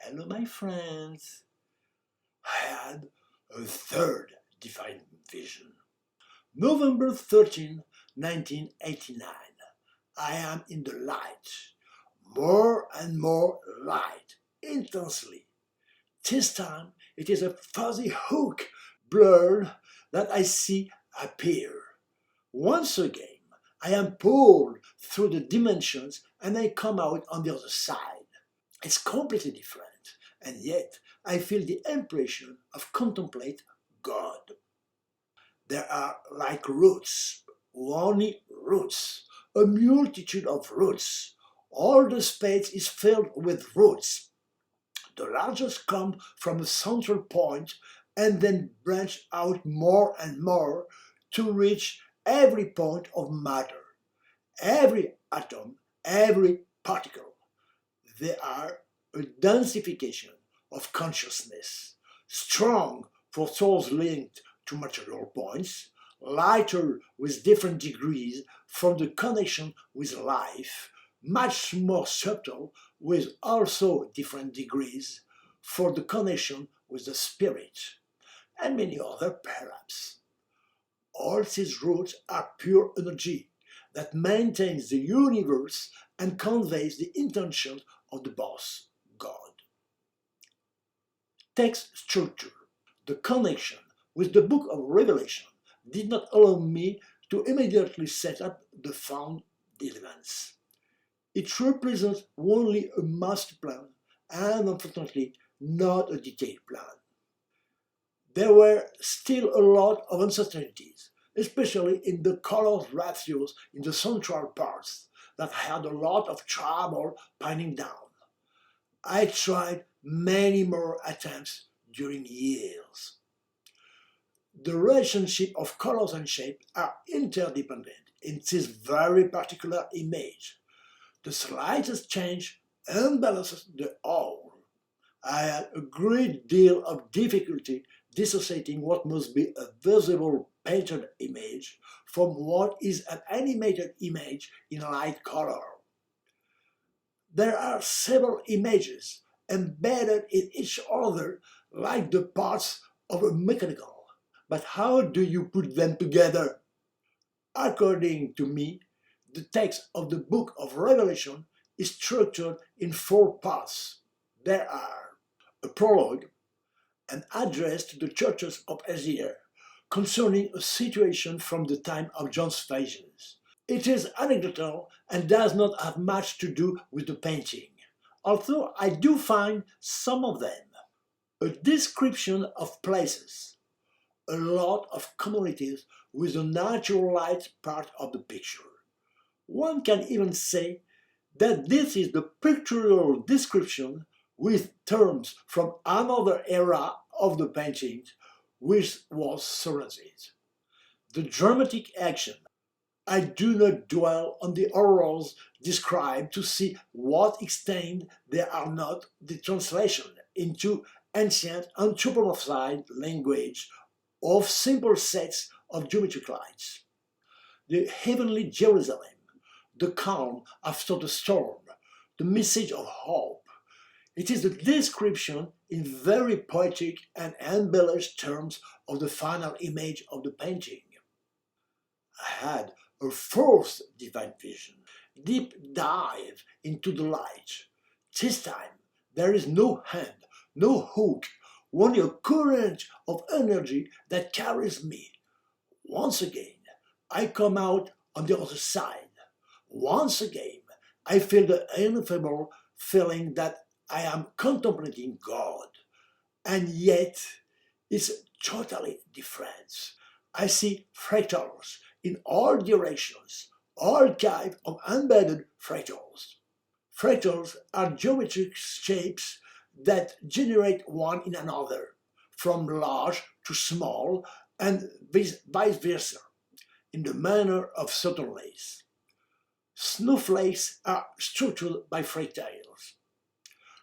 Hello, my friends. I had a third divine vision. November 13, 1989. I am in the light. More and more light, intensely. This time it is a fuzzy hook, blur, that I see appear. Once again, I am pulled through the dimensions and I come out on the other side. It's completely different, and yet I feel the impression of contemplate God. There are like roots, only roots, a multitude of roots. All the space is filled with roots. The largest come from a central point and then branch out more and more to reach every point of matter, every atom, every particle. They are a densification of consciousness, strong for souls linked to material points, lighter with different degrees from the connection with life, much more subtle with also different degrees for the connection with the spirit, and many other perhaps. All these roots are pure energy that maintains the universe and conveys the intention of the boss, God. Text structure. The connection with the book of Revelation did not allow me to immediately set up the found elements. It represents only a master plan and unfortunately not a detailed plan. There were still a lot of uncertainties, especially in the color ratios in the central parts that I had a lot of trouble pinning down. I tried many more attempts during years. The relationship of colors and shape are interdependent in this very particular image. The slightest change unbalances the whole. I had a great deal of difficulty dissociating what must be a visible painted image from what is an animated image in light color. There are several images embedded in each other like the parts of a mechanical. But how do you put them together? According to me, the text of the book of Revelation is structured in 4 parts. There are a prologue, an address to the churches of Asia concerning a situation from the time of John's visions. It is anecdotal and does not have much to do with the painting, although I do find some of them. A description of places, a lot of commonalities with the natural light part of the picture. One can even say that this is the pictorial description with terms from another era of the painting which was surrounded. The dramatic action. I do not dwell on the horrors described to see what extent they are not the translation into ancient anthropomorphized language of simple sets of geometric lines. The heavenly Jerusalem, the calm after the storm, the message of hope. It is the description in very poetic and embellished terms of the final image of the painting. I had a fourth divine vision, deep dive into the light. This time there is no hand, no hook, only a current of energy that carries me. Once again, I come out on the other side. Once again, I feel the ineffable feeling that I am contemplating God. And yet, it's totally different. I see fractals in all directions, all kinds of embedded fractals. Fractals are geometric shapes that generate one in another, from large to small, and vice versa, in the manner of certain lace. Snowflakes are structured by fractals.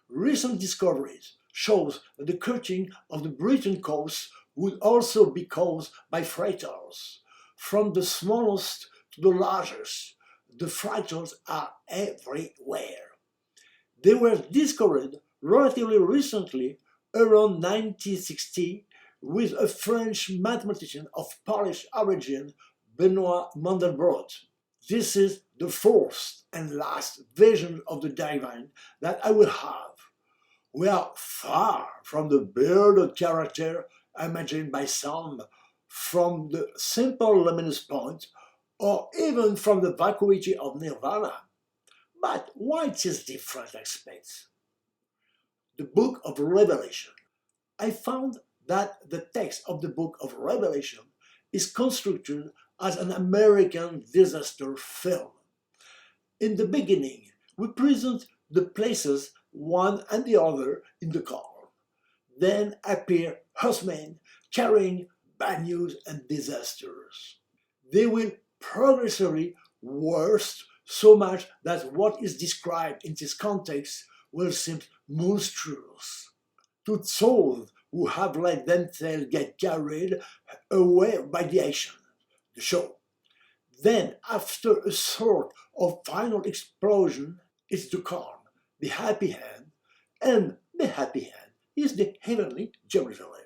Recent discoveries shows that the curtain of the Britain coast would also be caused by fractals. From the smallest to the largest, the fractals are everywhere. They were discovered relatively recently, around 1960, with a French mathematician of Polish origin, Benoit Mandelbrot. This is the fourth and last vision of the divine that I will have. We are far from the bearded character imagined by some, from the simple luminous point, or even from the vacuity of nirvana. But why these different aspects? The Book of Revelation. I found that the text of the Book of Revelation is constructed as an American disaster film. In the beginning, we present the places one and the other in the car. Then appear horsemen carrying bad news and disasters. They will progressively worse so much that what is described in this context will seem monstrous to souls who have let themselves get carried away by the action, the show. Then, after a sort of final explosion, it's the calm, the happy hand, and the happy hand is the heavenly Jerusalem.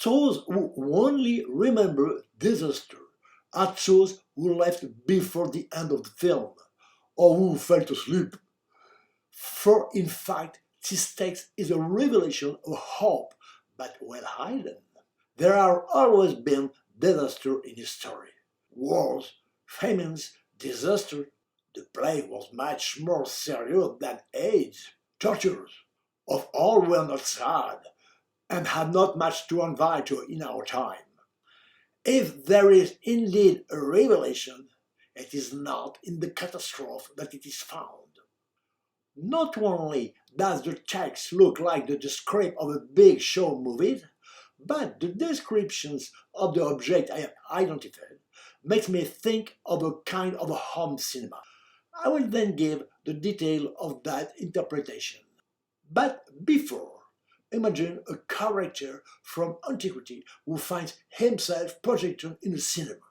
Those who only remember disaster are those who left before the end of the film, or who fell asleep. For in fact, this text is a revelation of hope, but well hidden. There have always been disasters in history. Wars, famines, disaster. The plague was much more serious than AIDS. Tortures of all were not sad, and had not much to envy to in our time. If there is indeed a revelation, it is not in the catastrophe that it is found. Not only does the text look like the script of a big show movie, but the descriptions of the object I have identified makes me think of a kind of a home cinema. I will then give the detail of that interpretation. But before, imagine a character from antiquity who finds himself projected in a cinema.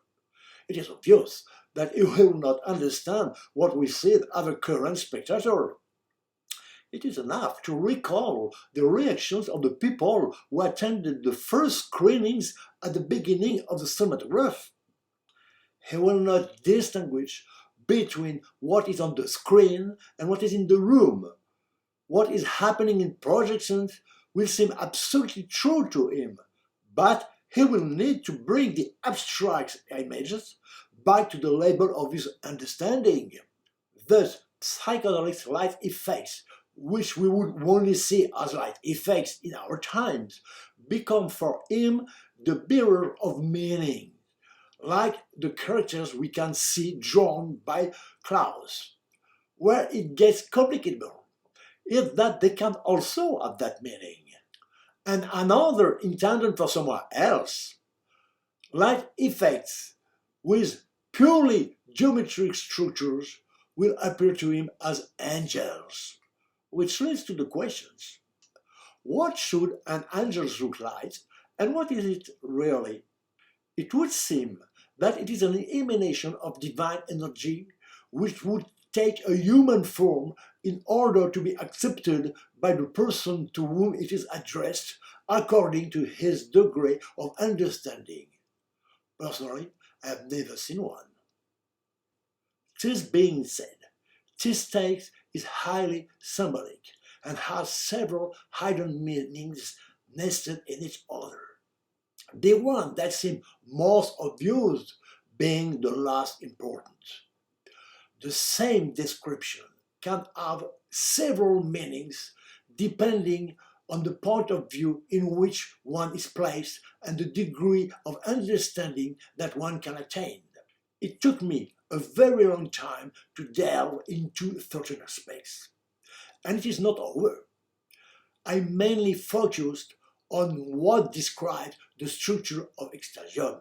It is obvious that he will not understand what we see as a current spectator. It is enough to recall the reactions of the people who attended the first screenings at the beginning of the cinematograph. He will not distinguish between what is on the screen and what is in the room. What is happening in projections will seem absolutely true to him, but he will need to bring the abstract images back to the level of his understanding. Thus, psychedelic light effects, which we would only see as light effects in our times, become for him the bearer of meaning, like the characters we can see drawn by clouds. Where it gets complicated is that they can also have that meaning, and another intended for someone else. Light effects with purely geometric structures will appear to him as angels, which leads to the questions. What should an angel look like, and what is it really? It would seem that it is an emanation of divine energy which would take a human form in order to be accepted by the person to whom it is addressed according to his degree of understanding. Personally, I have never seen one. This being said, this text is highly symbolic and has several hidden meanings nested in each other. The one that seems most obvious being the last important. The same description can have several meanings depending on the point of view in which one is placed and the degree of understanding that one can attain. It took me a very long time to delve into certain aspects, and it is not over. I mainly focused on what describes the structure of Extasium.